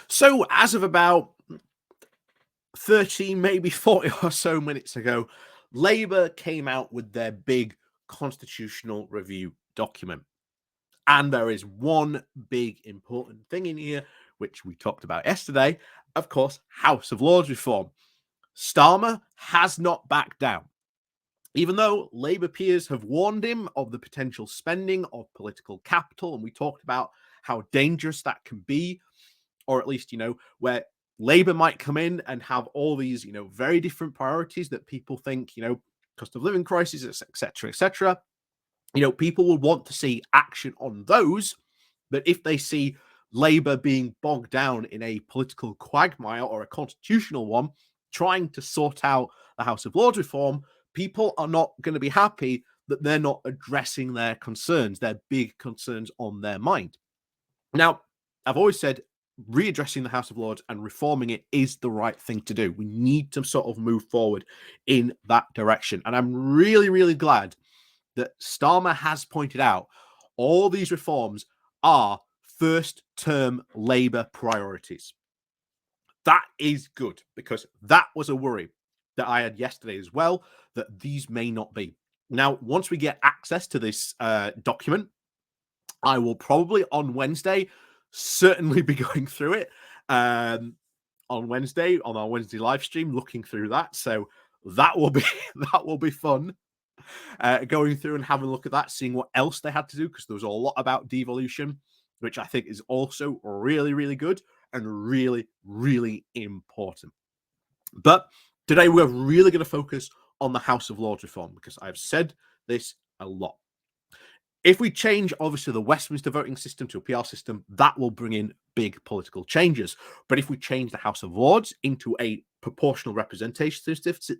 So, as of about 30, maybe 40 or so minutes ago, Labour came out with their big constitutional review document. And there is one big important thing in here, which we talked about yesterday. Of course, House of Lords reform. Starmer has not backed down. Even though Labour peers have warned him of the potential spending of political capital, and we talked about how dangerous that can be, or at least, where Labour might come in and have all these, very different priorities that people think, cost of living crisis, etc., etc. People will want to see action on those. But if they see Labour being bogged down in a political quagmire or a constitutional one, trying to sort out the House of Lords reform, people are not going to be happy that they're not addressing their concerns, their big concerns on their mind. Now, I've always said readdressing the House of Lords and reforming it is the right thing to do. We need to sort of move forward in that direction. And I'm really, really glad that Starmer has pointed out all these reforms are first term Labour priorities. That is good, because that was a worry that I had yesterday as well, that these may not be. Now, once we get access to this document, I will probably on Wednesday certainly be going through it on Wednesday on our Wednesday live stream, looking through that. So that will be fun. Going through and having a look at that, seeing what else they had to do, because there was a lot about devolution, which I think is also really, really good and really, really important. But today we're really going to focus on the House of Lords reform, because I've said this a lot. If we change, obviously, the Westminster voting system to a PR system, that will bring in big political changes. But if we change the House of Lords into a proportional representation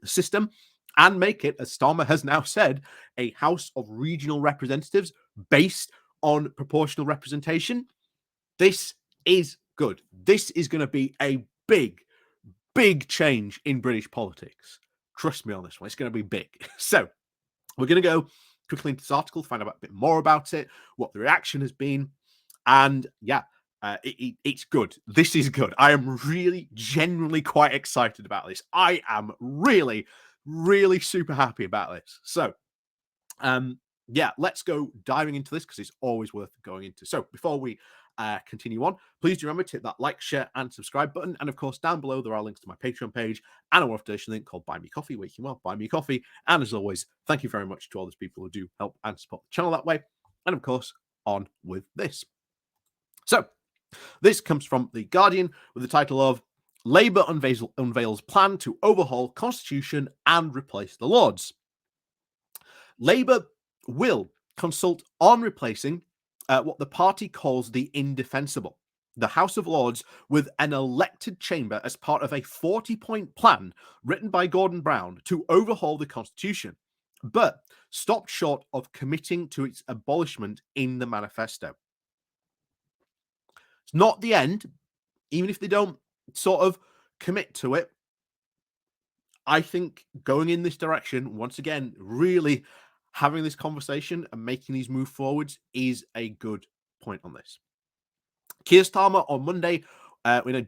system and make it, as Starmer has now said, a House of Regional Representatives based on proportional representation, this is good. This is going to be a big, big change in British politics. Trust me on this one. It's going to be big. So we're going to go quickly into this article, find out a bit more about it, what the reaction has been. And yeah, it's good. This is good. I am really genuinely quite excited about this. I am really, really super happy about this. So, yeah, let's go diving into this, because it's always worth going into. So before we continue on, please do remember to hit that like, share, and subscribe button. And of course, down below, there are links to my Patreon page and a donation link called Buy Me Coffee, where you can buy me coffee. And as always, thank you very much to all those people who do help and support the channel that way. And of course, on with this. So this comes from The Guardian with the title of Labour unveils plan to overhaul Constitution and replace the Lords. Labour will consult on replacing what the party calls the indefensible, the House of Lords, with an elected chamber as part of a 40-point plan written by Gordon Brown to overhaul the Constitution, but stopped short of committing to its abolishment in the manifesto. It's not the end, even if they don't sort of commit to it. I think going in this direction, once again, really having this conversation and making these move forwards is a good point on this. Keir Starmer on Monday will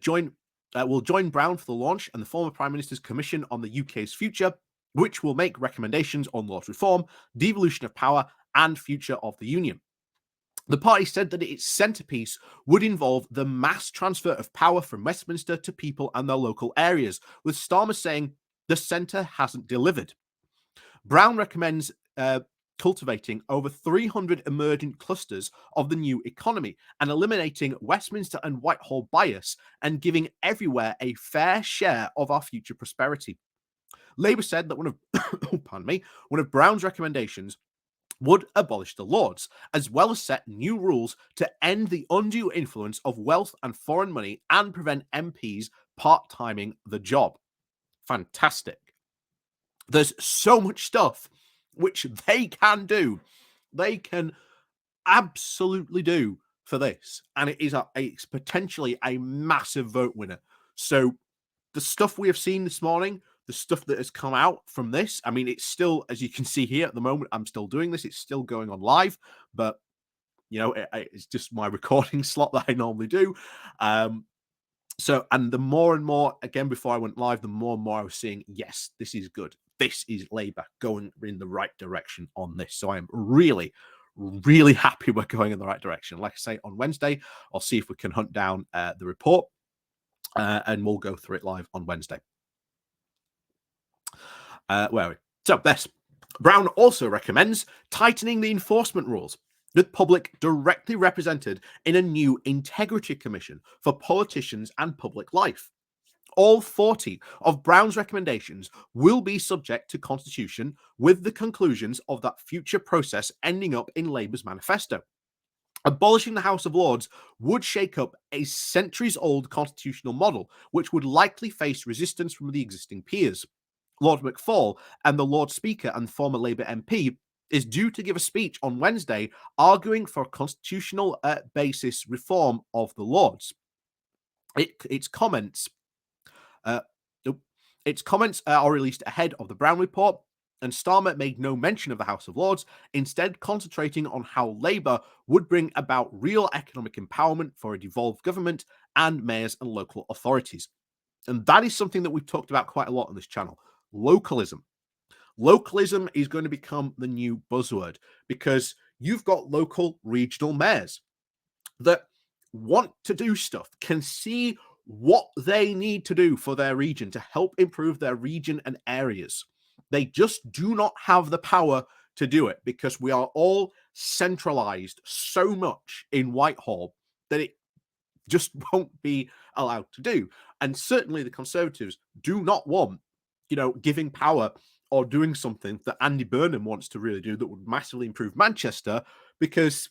join Brown for the launch and the former Prime Minister's Commission on the UK's Future, which will make recommendations on Lords reform, devolution of power, and future of the Union. The party said that its centrepiece would involve the mass transfer of power from Westminster to people and their local areas, with Starmer saying the centre hasn't delivered. Brown recommends cultivating over 300 emergent clusters of the new economy and eliminating Westminster and Whitehall bias and giving everywhere a fair share of our future prosperity. Labour said that one of Brown's recommendations would abolish the Lords, as well as set new rules to end the undue influence of wealth and foreign money and prevent MPs part-timing the job. Fantastic. There's so much stuff which they can do. They can absolutely do for this. And it's potentially a massive vote winner. So the stuff we have seen this morning, the stuff that has come out from this, I mean, it's still, as you can see here at the moment, I'm still doing this. It's still going on live, but it's just my recording slot that I normally do. So, and the more and more, again, before I went live, the more and more I was seeing, yes, this is good. This is Labour going in the right direction on this. So I'm really, really happy we're going in the right direction. Like I say, on Wednesday, I'll see if we can hunt down the report and we'll go through it live on Wednesday. Where are we? So, this. Brown also recommends tightening the enforcement rules, with public directly represented in a new integrity commission for politicians and public life. All 40 of Brown's recommendations will be subject to constitution, with the conclusions of that future process ending up in Labour's manifesto. Abolishing the House of Lords would shake up a centuries-old constitutional model, which would likely face resistance from the existing peers. Lord McFall and the Lord Speaker and former Labour MP is due to give a speech on Wednesday arguing for constitutional basis reform of the Lords. Its comments are released ahead of the Brown report, and Starmer made no mention of the House of Lords, instead concentrating on how Labour would bring about real economic empowerment for a devolved government and mayors and local authorities. And that is something that we've talked about quite a lot on this channel. Localism. Localism is going to become the new buzzword because you've got local regional mayors that want to do stuff, can see what they need to do for their region to help improve their region and areas. They just do not have the power to do it because we are all centralized so much in Whitehall that it just won't be allowed to do. And certainly the Conservatives do not want, giving power or doing something that Andy Burnham wants to really do that would massively improve Manchester, because,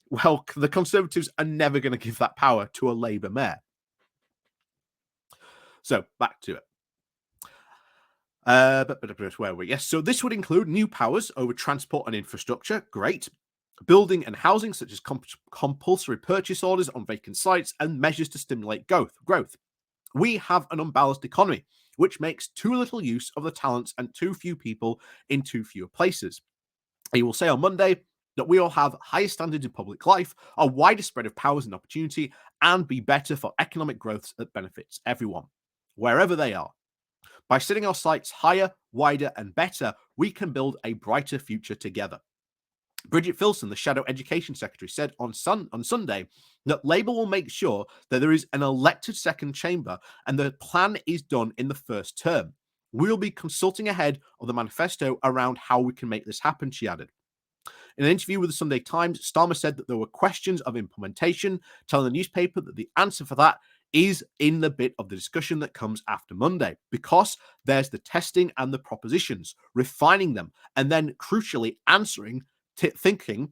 well, the Conservatives are never going to give that power to a Labour mayor. So back to it. Where were we? Yes, so this would include new powers over transport and infrastructure. Great. Building and housing, such as compulsory purchase orders on vacant sites and measures to stimulate growth. We have an unbalanced economy, which makes too little use of the talents and too few people in too few places. He will say on Monday that we all have higher standards in public life, a wider spread of powers and opportunity, and be better for economic growth that benefits everyone, wherever they are. By setting our sights higher, wider, and better, we can build a brighter future together. Bridget Filson, the Shadow Education Secretary, said on Sunday that Labour will make sure that there is an elected second chamber and the plan is done in the first term. We will be consulting ahead of the manifesto around how we can make this happen, she added. In an interview with the Sunday Times, Starmer said that there were questions of implementation, telling the newspaper that the answer for that is in the bit of the discussion that comes after Monday, because there's the testing and the propositions, refining them, and then crucially answering, thinking,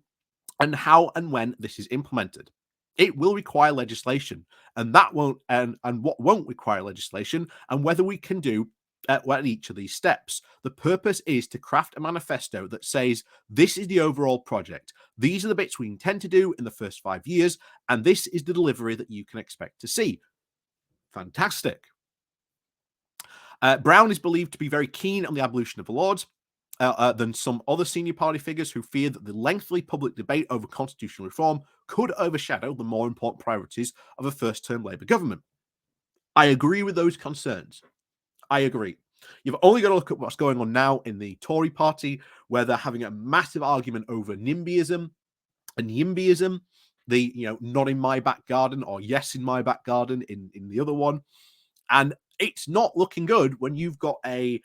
and how and when this is implemented. It will require legislation, and that won't, and what won't require legislation, and whether we can do at each of these steps. The purpose is to craft a manifesto that says, this is the overall project. These are the bits we intend to do in the first 5 years, and this is the delivery that you can expect to see. Fantastic. Brown is believed to be very keen on the abolition of the Lords than some other senior party figures who fear that the lengthy public debate over constitutional reform could overshadow the more important priorities of a first-term Labour government. I agree with those concerns. I agree. You've only got to look at what's going on now in the Tory party, where they're having a massive argument over NIMBYism and YIMBYism, the, not in my back garden or yes in my back garden in the other one. And it's not looking good when you've got a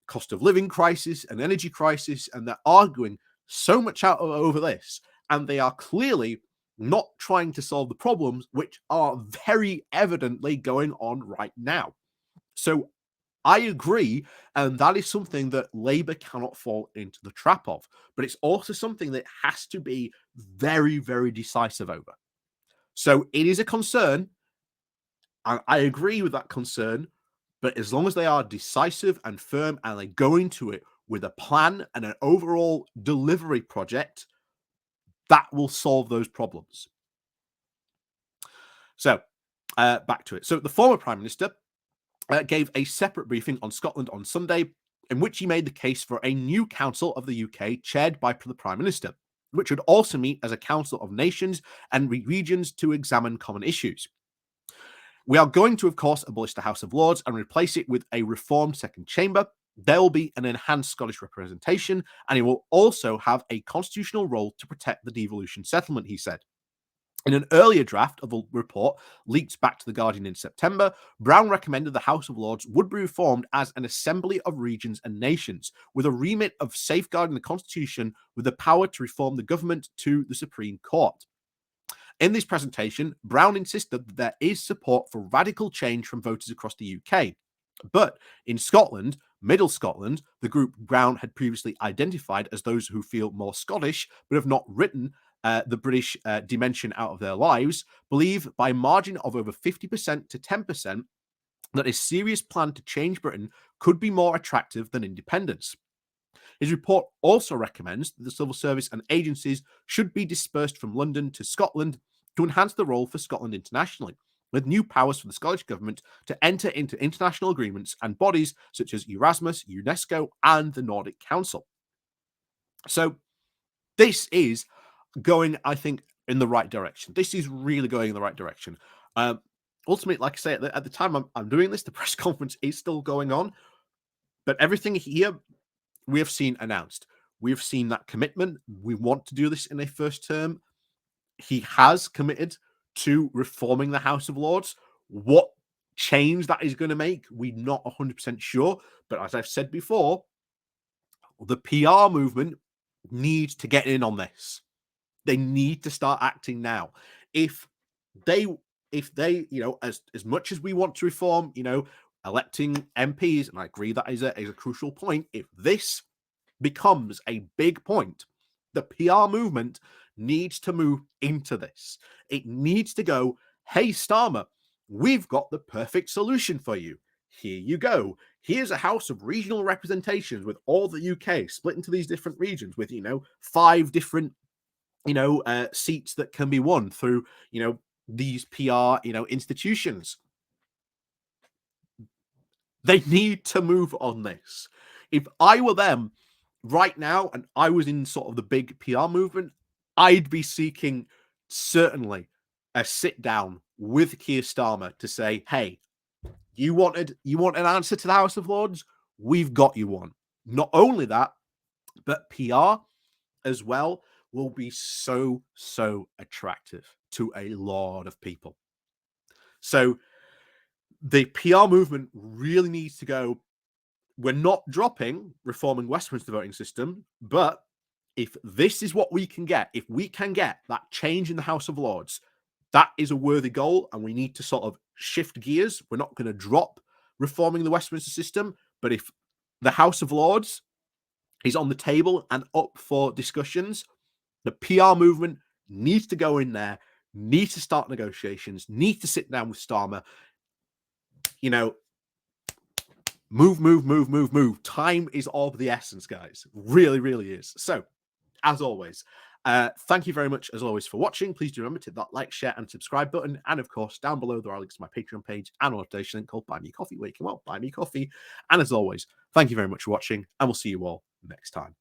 cost of living crisis, an energy crisis, and they're arguing so much out over this. And they are clearly not trying to solve the problems, which are very evidently going on right now. So I agree, and that is something that Labour cannot fall into the trap of. But it's also something that has to be very, very decisive over. So it is a concern. I agree with that concern, but as long as they are decisive and firm and they go into it with a plan and an overall delivery project, that will solve those problems. So back to it. So the former Prime Minister gave a separate briefing on Scotland on Sunday, in which he made the case for a new Council of the UK chaired by the Prime Minister, which would also meet as a Council of Nations and regions to examine common issues. We are going to, of course, abolish the House of Lords and replace it with a reformed second chamber. There will be an enhanced Scottish representation, and it will also have a constitutional role to protect the devolution settlement, he said. In an earlier draft of the report leaked back to The Guardian in September, Brown recommended the House of Lords would be reformed as an assembly of regions and nations, with a remit of safeguarding the Constitution with the power to reform the government to the Supreme Court. In this presentation, Brown insisted that there is support for radical change from voters across the UK. But in Scotland, Middle Scotland, the group Brown had previously identified as those who feel more Scottish but have not written the British dimension out of their lives, believe by a margin of over 50% to 10% that a serious plan to change Britain could be more attractive than independence. His report also recommends that the civil service and agencies should be dispersed from London to Scotland to enhance the role for Scotland internationally, with new powers for the Scottish government to enter into international agreements and bodies such as Erasmus, UNESCO, and the Nordic Council. So this is going, I think, in the right direction. This is really going in the right direction. Ultimately, like I say, at the time I'm doing this, the press conference is still going on, but everything here we have seen announced. We've seen that commitment. We want to do this in a first term. He has committed to reforming the House of Lords. What change that is going to make, we're not 100% sure. But as I've said before, the PR movement needs to get in on this. They need to start acting now. If they, as much as we want to reform, electing MPs, and I agree that is a crucial point. If this becomes a big point, the PR movement needs to move into this. It needs to go, hey, Starmer, we've got the perfect solution for you. Here you go. Here's a house of regional representations with all the UK split into these different regions with, 5 different, seats that can be won through, these PR, institutions. They need to move on this. If I were them right now and I was in sort of the big PR movement, I'd be seeking certainly a sit down with Keir Starmer to say, hey, you want an answer to the House of Lords? We've got you one. Not only that, but PR as well will be so attractive to a lot of people. So the PR movement really needs to go, we're not dropping reforming Westminster voting system, but if this is what we can get, if we can get that change in the House of Lords, that is a worthy goal, and we need to sort of shift gears. We're not going to drop reforming the Westminster system, but if the House of Lords is on the table and up for discussions, the PR movement needs to go in there, needs to start negotiations, needs to sit down with Starmer. Move. Time is of the essence, guys. Really is. So, as always, thank you very much, as always, for watching. Please do remember to hit that like, share, and subscribe button. And, of course, down below, there are links to my Patreon page and an donation link called Buy Me Coffee, where you can, buy me coffee. And, as always, thank you very much for watching, and we'll see you all next time.